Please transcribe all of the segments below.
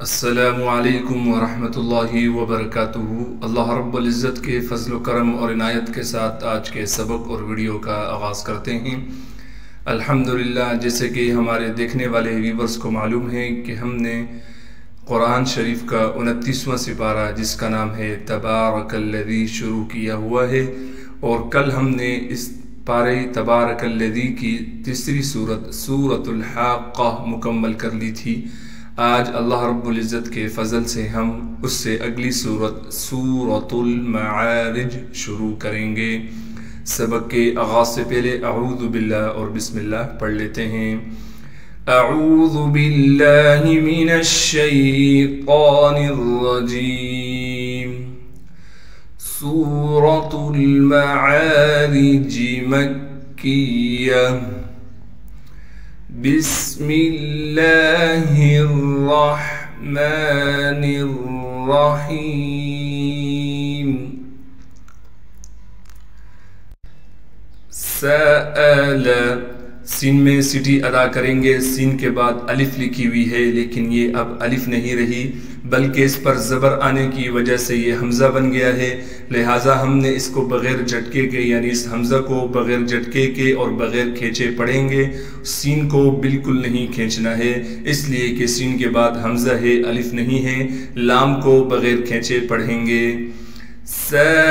अस्सलामु अलैकुम वरहमतुल्लाहि वबरकातुहू। अल्लाह रब्बुल इज़्ज़त के फ़ज़ल व करम और इनायत के साथ आज के सबक और वीडियो का आगाज़ करते हैं। अल्हम्दुलिल्लाह, जैसे कि हमारे देखने वाले व्यूवर्स को मालूम है कि हमने कुरान शरीफ का 29वां सिपारा जिसका नाम है तबारकल्लज़ी शुरू किया हुआ है, और कल हमने इस पारे तबारकल्लज़ी की तीसरी सूरत सूरतुल हाक़्क़ा मुकम्मल कर ली थी। आज अल्लाह रब्बुल इज़्ज़त के फ़ज़ल से हम उससे अगली सूरत सूरतुल मआरिज शुरू करेंगे। सबक के आगाज़ से पहले अऊज़ु बिल्लाह और बिस्मिल्लाह पढ़ लेते हैं। अऊज़ु बिल्लाहि मिनश शैतानिर रजीम। सूरतुल मआरिज मक्किय्या। बिस्मिल्लाहिर्रहमानिर्रहीम। सअल, सीन में सिटी अदा करेंगे। सीन के बाद अलिफ लिखी हुई है, लेकिन ये अब अलिफ नहीं रही, बल्कि इस पर ज़बर आने की वजह से ये हमज़ा बन गया है। लिहाजा हमने इसको बग़ैर झटके के, यानी इस हमज़ा को बग़ैर झटके के और बग़ैर खींचे पढ़ेंगे। सीन को बिल्कुल नहीं खींचना है, इसलिए कि सीन के बाद हमज़ा है, अलिफ नहीं है। लाम को बग़ैर खींचे पढ़ेंगे। साइलुम,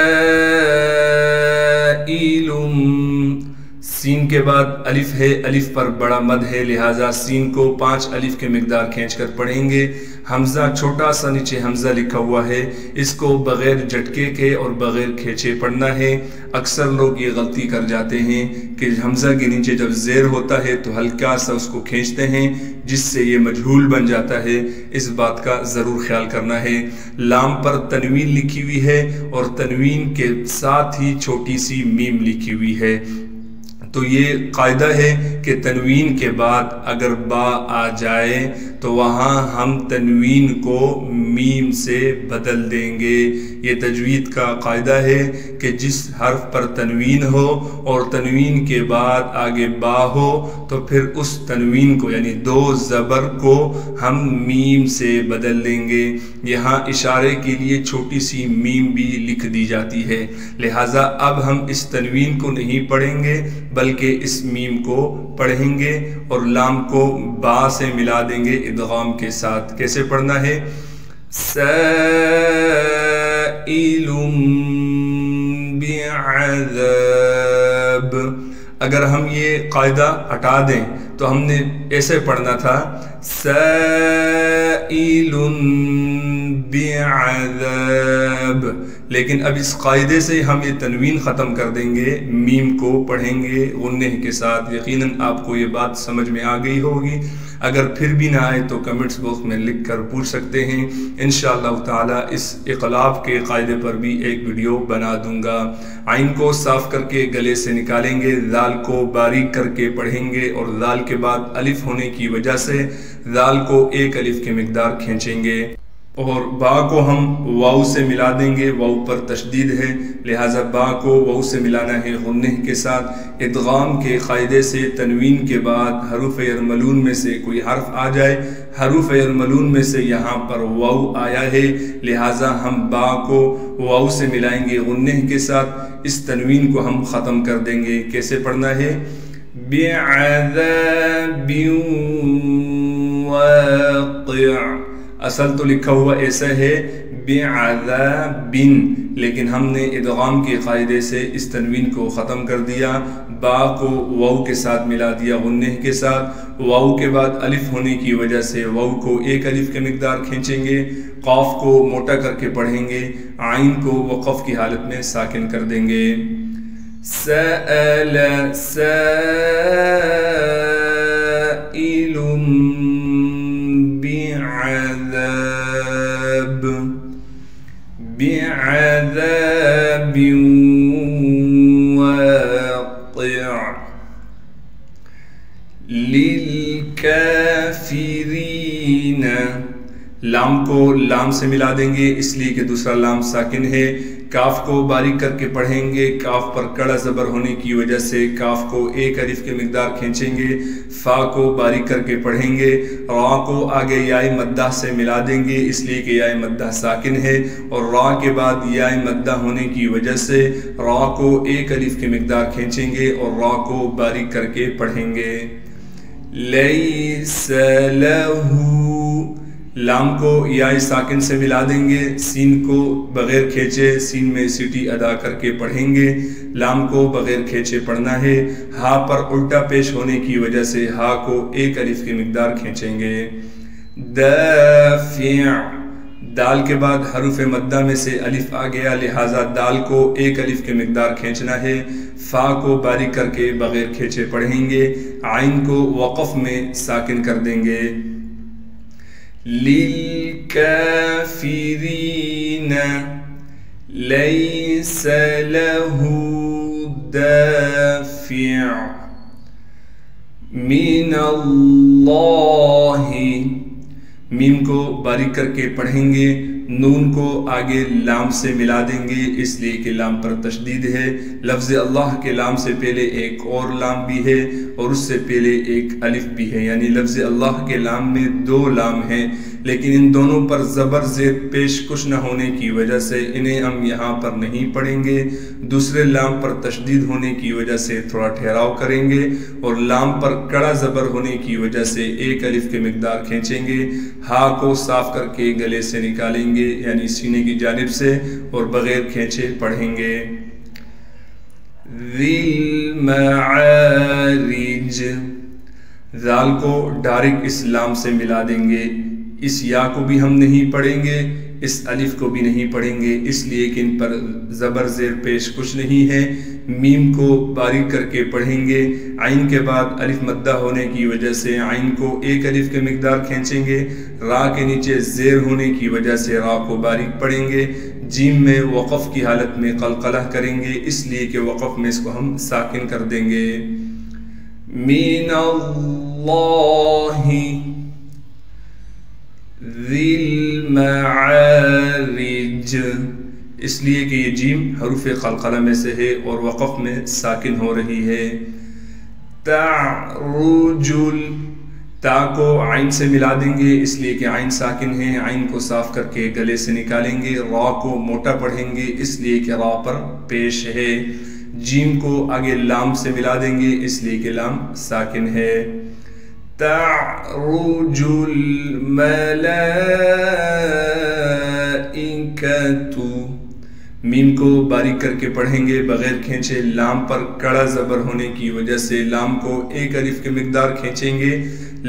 सीन के बाद अलिफ है, अलिफ पर बड़ा मद है, लिहाजा सीन को 5 अलिफ के मिकदार खींचकर पढ़ेंगे। हमज़ा छोटा सा नीचे हमज़ा लिखा हुआ है, इसको बग़ैर झटके के और बग़ैर खींचे पढ़ना है। अक्सर लोग ये गलती कर जाते हैं कि हमज़ा के नीचे जब ज़ेर होता है तो हल्का सा उसको खींचते हैं, जिससे ये मजहूल बन जाता है। इस बात का ज़रूर ख्याल करना है। लाम पर तनवीन लिखी हुई है और तनवीन के साथ ही छोटी सी मीम लिखी हुई है, तो ये कायदा है कि तनवीन के बाद अगर बा आ जाए तो वहाँ हम तनवीन को मीम से बदल देंगे। ये तजवीद का कायदा है कि जिस हर्फ पर तनवीन हो और तनवीन के बाद आगे बा हो, तो फिर उस तनवीन को यानी 2 ज़बर को हम मीम से बदल देंगे। यहाँ इशारे के लिए छोटी सी मीम भी लिख दी जाती है, लिहाजा अब हम इस तनवीन को नहीं पढ़ेंगे बल्कि इस मीम को पढ़ेंगे और लाम को बा से मिला देंगे इदगाम के साथ। कैसे पढ़ना है? साइलुम बिअज़ाब। अगर हम ये कायदा हटा दें तो हमने ऐसे पढ़ना था साइलुन बिअज़ाब, लेकिन अब इस कायदे से हम ये तनवीन ख़त्म कर देंगे, मीम को पढ़ेंगे गुन्ने के साथ। यकीनन आपको ये बात समझ में आ गई होगी। अगर फिर भी ना आए तो कमेंट्स बॉक्स में लिख कर पूछ सकते हैं। इंशाअल्लाह ताला इस इक़लाब के कायदे पर भी एक वीडियो बना दूंगा। आइन को साफ़ करके गले से निकालेंगे, दाल को बारीक करके पढ़ेंगे और दाल के बाद अलिफ होने की वजह से दाल को 1 अलिफ के मिकदार खींचेंगे और बा को हम वाव से मिला देंगे। वाव पर तशदीद है, लिहाजा बा को वाव से मिलाना है गुन्ने के साथ। इदगाम के कायदे से तनवीन के बाद हरूफ यरमलून में से कोई हर्फ आ जाए, हरूफ यरमलून में से यहाँ पर वाव आया है, लिहाजा हम बा को वाव से मिलाएंगे गुन्ने के साथ। इस तनवीन को हम ख़त्म कर देंगे। कैसे पढ़ना है? बिअज़ाबिन वाक़िअ। असल तो लिखा हुआ ऐसा है बिअज़ाबिन, लेकिन हमने इदगाम के कायदे से इस तनवीन को ख़त्म कर दिया। बा को वाव के साथ मिला दिया गुन्ने के साथ। वाव के बाद अलिफ होने की वजह से वाव को 1 अलिफ के मिकदार खींचेंगे। क़ाफ को मोटा करके पढ़ेंगे। आइन को वक़फ़ की हालत में साकिन कर देंगे। सअल साइलुम बिअज़ाबिन वाक़िअ। लिलकाफ़िरीन, لام کو لام سے ملا دیں گے اس لیے کہ دوسرا لام ساکن ہے۔ کاف کو باریک کر کے پڑھیں گے، کاف پر کڑا زبر ہونے کی وجہ سے کاف کو ایک الف کے مقدار کھینچیں گے۔ فا کو باریک کر کے پڑھیں گے، را کو آگے یائے مدہ سے ملا دیں گے اس لیے کہ یائے مدہ ساکن ہے، اور را کے بعد یائے مدہ ہونے کی وجہ سے را کو ایک الف کے مقدار کھینچیں گے اور را کو باریک کر کے پڑھیں گے۔ لیس لہو، لام کو یائے ساکن سے ملا دیں گے، سین کو بغیر کھینچے سین میں سیٹی ادا کر کے پڑھیں گے۔ لام کو بغیر کھینچے پڑھنا ہے۔ ہا پر الٹا پیش ہونے کی وجہ سے ہا کو ایک الف کی مقدار کھینچیں گے۔ دافع، دال کے بعد حروف مدہ میں سے الف آ گیا لہٰذا دال کو ایک الف کی مقدار کھینچنا ہے۔ فا کو باریک کر کے بغیر کھینچے پڑھیں گے۔ عین کو وقف میں ساکن کر دیں گے۔ للکافرین لیس لہ دافع من اللہ، میم کو باریک کر کے پڑھیں گے، نون کو آگے لام سے ملا دیں گے اس لیے کہ لام پر تشدید ہے۔ لفظ اللہ کے لام سے پہلے ایک اور لام بھی ہے اور اس سے پہلے ایک الف بھی ہے، یعنی لفظ اللہ کے لام میں دو لام ہیں، لیکن ان دونوں پر زبر زیر پیش کچھ نہ ہونے کی وجہ سے انہیں ہم یہاں پر نہیں پڑھیں گے۔ دوسرے لام پر تشدید ہونے کی وجہ سے تھوڑا ٹھہراؤ کریں گے اور لام پر کڑا زبر ہونے کی وجہ سے ایک الف کے مقدار کھینچیں گے۔ ہا کو صاف کر کے گلے سے نکالیں گے یعنی سینے کی جانب سے اور بغیر کھینچے پڑھیں گے۔ ذی المعارج، ذال کو ڈائریکٹ اس لام سے ملا دیں گے، اس یا کو بھی ہم نہیں پڑھیں گے، اس الف کو بھی نہیں پڑھیں گے اس لیے کہ ان پر زبر زیر پیش کچھ نہیں ہے۔ میم کو باریک کر کے پڑھیں گے، عین کے بعد الف مدہ ہونے کی وجہ سے عین کو ایک الف کے مقدار کھینچیں گے، را کے نیچے زیر ہونے کی وجہ سے را کو باریک پڑھیں گے۔ جیم میں وقف کی حالت میں قلقلہ کریں گے اس لیے کہ وقف میں اس کو ہم ساکن کر دیں گے۔ من اللہ ذی المعارج، اس لیے کہ یہ جیم حروف قلقلہ میں سے ہے اور وقف میں ساکن ہو رہی ہے۔ تعرج، تا کو عین سے ملا دیں گے اس لیے کہ عین ساکن ہے، عین کو صاف کر کے گلے سے نکالیں گے۔ را کو موٹا پڑھیں گے اس لیے کہ را پر پیش ہے۔ جیم کو آگے لام سے ملا دیں گے اس لیے کہ لام ساکن ہے۔ تعرج الملائکۃ، میم کو باریک کر کے پڑھیں گے بغیر کھینچے، لام پر کڑا زبر ہونے کی وجہ سے لام کو ایک الف کے مقدار کھینچیں گے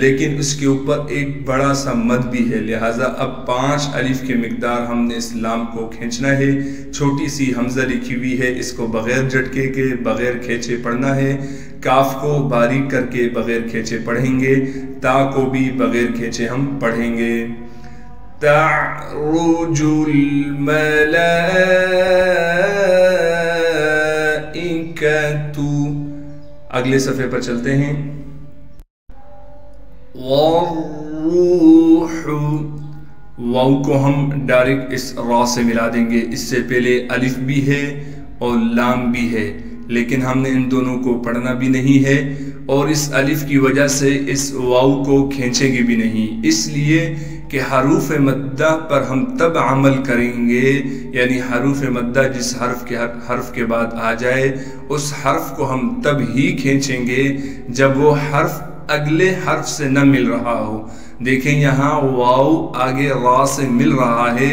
لیکن اس کے اوپر ایک بڑا سا مد بھی ہے لہٰذا اب 5 الف کے مقدار ہم نے اس لام کو کھینچنا ہے۔ چھوٹی سی حمزہ لکھی ہوئی ہے، اس کو بغیر جھٹکے کے بغیر کھینچے پڑھنا ہے۔ کاف کو باریک کر کے بغیر کھینچے پڑھیں گے، تا کو بھی بغیر کھینچے ہم پڑھیں گے۔ تعرج الملائکۃ، اگلے صفحے پر چلتے ہیں۔ والروح، واو کو ہم ڈائریکٹ اس را سے ملا دیں گے، اس سے پہلے الف بھی ہے اور لام بھی ہے لیکن ہم نے ان دونوں کو پڑھنا بھی نہیں ہے اور اس الف کی وجہ سے اس واو کو کھینچیں گے بھی نہیں، اس لیے کہ حروف مدہ پر ہم تب عمل کریں گے، یعنی حروف مدہ جس حرف کے بعد آ جائے اس حرف کو ہم تب ہی کھینچیں گے جب وہ حرف اگلے حرف سے نہ مل رہا ہو۔ دیکھیں یہاں واو آگے را سے مل رہا ہے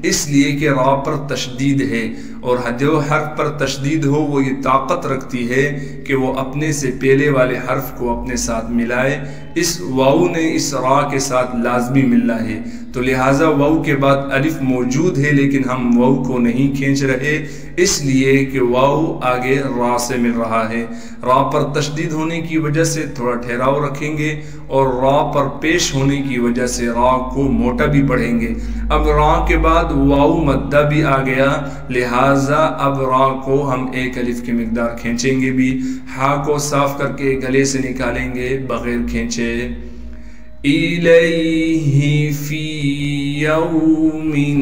اس لیے کہ را پر تشدید ہے اور جو حرف پر تشدید ہو وہ یہ طاقت رکھتی ہے کہ وہ اپنے سے پہلے والے حرف کو اپنے ساتھ ملائے۔ اس واو نے اس را کے ساتھ لازمی ملنا ہے تو لہٰذا واو کے بعد الف موجود ہے لیکن ہم واو کو نہیں کھینچ رہے اس لیے کہ واو آگے را سے مل رہا ہے۔ را پر تشدید ہونے کی وجہ سے تھوڑا ٹھہراؤ رکھیں گے اور را پر پیش ہونے کی وجہ سے را کو موٹا بھی پڑھیں گے۔ اب را کے بعد واو مدہ بھی آ گیا لہٰذا اب را کو ہم ایک الف کی مقدار کھینچیں گے بھی۔ ہا کو صاف کر کے گلے سے نکالیں گے بغیر کھینچے۔ الیہ فی यौमिन,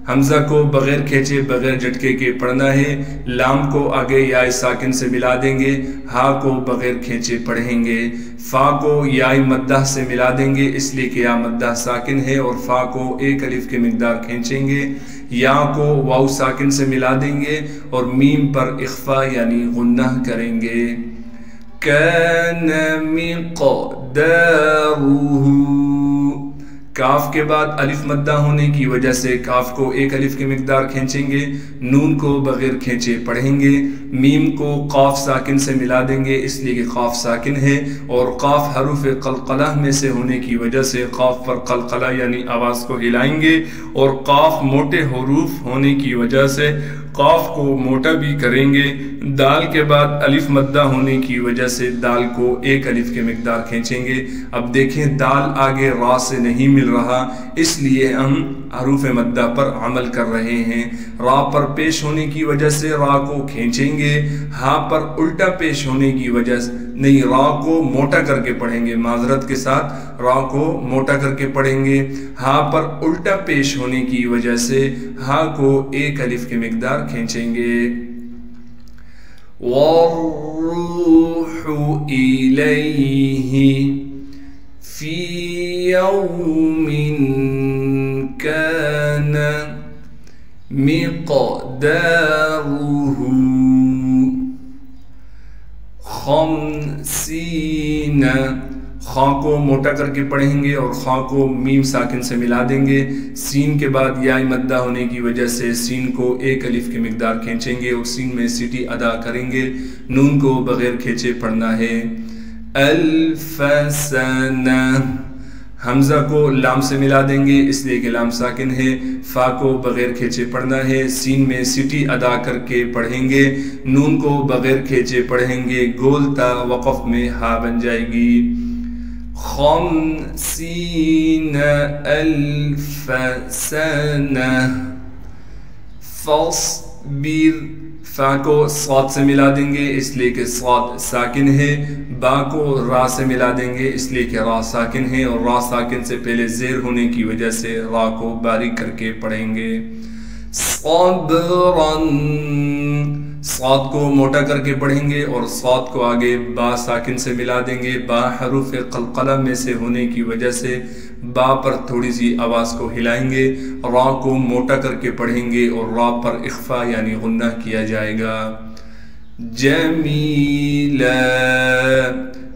हमजा को बगैर खींचे बगैर झटके के पढ़ना है। लाम को आगे या साकिन से मिला देंगे, हा को बगैर खींचे पढ़ेंगे। फा को या मद्दा से मिला देंगे इसलिए कि या मद्दा साकिन है, और फा को एक अलिफ के मिकदार खींचेंगे। या को वाव साकिन से मिला देंगे और मीम पर इख्फा यानी गुन्ना करेंगे। कान मिक़दारुहु, काफ के बाद अलिफ मद्दा होने की वजह से काफ को एक अलिफ के मिकदार खींचेंगे। नून को बगैर खींचे पढ़ेंगे। मीम को काफ साकिन से मिला देंगे इसलिए कि काफ साकिन है, और काफ हरूफ कलकला में से होने की वजह से काफ पर कलकला यानी आवाज़ को हिलाएंगे, और काफ मोटे हरूफ होने की वजह से काफ को मोटा भी करेंगे। दाल के बाद अलिफ मद्दा होने की वजह से दाल को एक अलिफ के मिकदार खींचेंगे। अब देखें दाल आगे रा से नहीं मिल रहा, इसलिए हम हरूफ मद्दा पर अमल कर रहे हैं। रा पर पेश होने की वजह से रा को खींचेंगे, हा पर उल्टा पेश होने की वजह से नहीं, रा को मोटा करके पढ़ेंगे। माजरत के साथ रा को मोटा करके पढ़ेंगे। हा पर उल्टा पेश होने की वजह से हा को एक अलिफ के मिकदार खींचेंगे। वर्रूहु इलैहि फी यौमिन कान मिक़दारुहु खम्सीन, खा को मोटा करके पढ़ेंगे और खा को मीम साकिन से मिला देंगे। सीन के बाद या मद्दा होने की वजह से सीन को एक अलिफ के मिकदार खींचेंगे और सीन में सीटी अदा करेंगे। नून को बगैर खींचे पढ़ना है। अल्फसना, हमजा को लाम से मिला देंगे इसलिए कि लाम साकिन है। फा को बगैर खींचे पढ़ना है। सीन में सीटी अदा करके पढ़ेंगे। नून को बगैर खींचे पढ़ेंगे। गोलता वक़फ़ में हा बन जाएगी। खम्सीन अल्फसना फस्बिर, फा को साद से मिला देंगे इसलिए कि साद साकिन है। बा को रा से मिला देंगे इसलिए कि रा साकिन है, और रा साकिन से पहले ज़ेर होने की वजह से रा को बारीक करके पढ़ेंगे। सब्रन, साद को मोटा करके पढ़ेंगे और साद को आगे बा साकिन से मिला देंगे। बा हरूफ कलकला में से होने की वजह से बा पर थोड़ी सी आवाज़ को हिलाएंगे। रा को मोटा करके पढ़ेंगे और रा पर इख्फा यानी गुन्ना किया जाएगा। जमीला,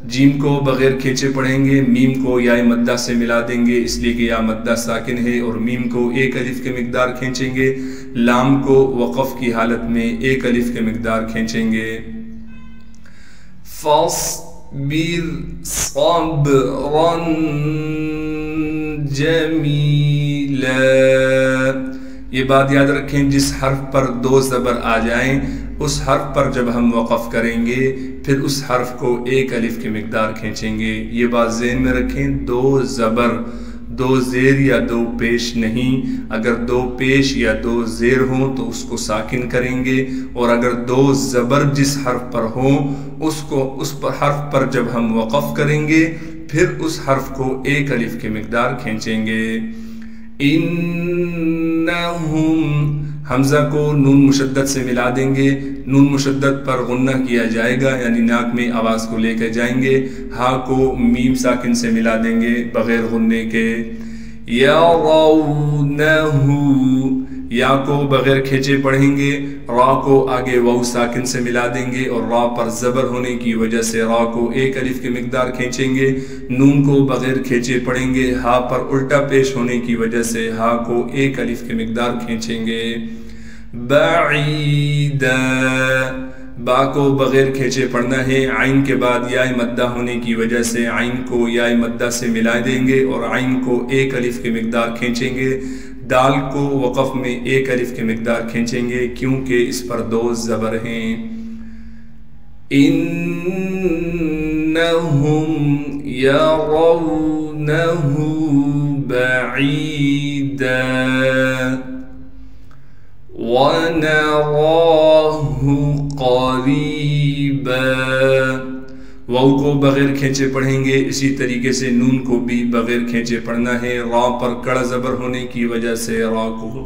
जीम को बगैर खींचे पढ़ेंगे। मीम को या मद्दा से मिला देंगे इसलिए कि या मद्दा साकिन है, और मीम को एक अलिफ के मिकदार खींचेंगे। लाम को वक़फ़ की हालत में एक अलिफ के मिकदार खींचेंगे। फस्बिर सब्रन जमीला, ये बात याद रखें जिस हर्फ पर दो ज़बर आ जाएं उस हर्फ पर जब हम वक़फ़ करेंगे फिर उस हर्फ को एक अलिफ के मिकदार खींचेंगे। ये बात ज़हन में रखें, दो ज़बर, दो ज़ेर या दो पेश नहीं। अगर दो पेश या दो ज़ेर हों तो उसको साकिन करेंगे, और अगर दो ज़बर जिस हर्फ पर हों उसको उस पर हर्फ पर जब हम वक़फ़ करेंगे फिर उस हर्फ को एक अलिफ के मिकदार खींचेंगे। इन्नहुम, हमजा को नून मुशद्दद से मिला देंगे। नून मुशद्दद पर गुन्ना किया जाएगा यानी नाक में आवाज़ को लेकर जाएंगे। हा को मीम साकिन से मिला देंगे बगैर गुन्ने के। यरौनहु, या को बगैर खींचे पढ़ेंगे। रा को आगे वाव साकिन से मिला देंगे और रा पर ज़बर होने की वजह से रा को एक अलिफ के मिकदार खींचेंगे। नून को बगैर खींचे पढ़ेंगे। हा पर उल्टा पेश होने की वजह से हा को एक अलिफ के मिकदार खींचेंगे। बईदा, बा को बगैर खींचे पढ़ना है। आइन के बाद या मद्दा होने की वजह से आइन को या मद्दा से मिला देंगे और आइन को एक अलिफ के मिकदार खींचेंगे। दाल को वक़फ़ में एक अलिफ के मिकदार खींचेंगे क्योंकि इस पर दो ज़बर हैं। इन्नहुम यरौनहु बईदा वनराहु क़रीबा, वाऊ को बग़ैर खींचे पढ़ेंगे। इसी तरीके से नून को भी बग़ैर खींचे पढ़ना है। रा पर कड़ा ज़बर होने की वजह से रा को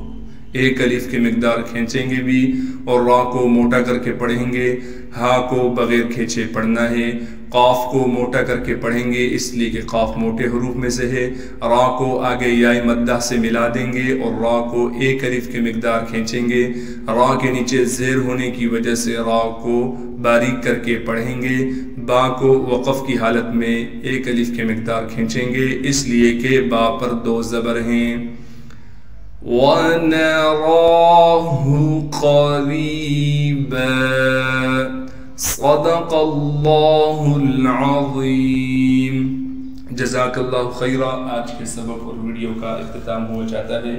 एक अलिफ की मिकदार खींचेंगे भी और रा को मोटा करके पढ़ेंगे। हा को बग़ैर खींचे पढ़ना है। क़ाफ को मोटा करके पढ़ेंगे इसलिए कि क़ाफ मोटे हरूफ में से है। रा को आगे याई मद्दा से मिला देंगे और रा को एक अलिफ की मिकदार खींचेंगे। रा के नीचे ज़ेर होने की वजह से रा को बारीक करके पढ़ेंगे। बा को वक़फ़ की हालत में एक अलिफ की मिकदार खींचेंगे इसलिए कि बा पर दो ज़बर हैं। वनराहु क़रीबा सदक़ल्लाहुल अज़ीम। जज़ाकल्लाहु खैरा। आज के सबक और वीडियो का इख्तिताम हुआ चाहता है।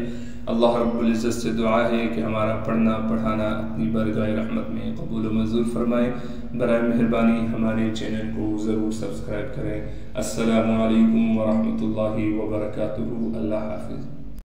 अल्लाह रब्बुल इज़्ज़त से दुआ है कि हमारा पढ़ना पढ़ाना अपनी बरगाह रहमत में कबूल व मंजूर फरमाए। बराए मेहरबानी हमारे चैनल को ज़रूर सब्सक्राइब करें। अस्सलामु अलैकुम व रहमतुल्लाहि व बरकातुहू। अल्लाह हाफ़िज़।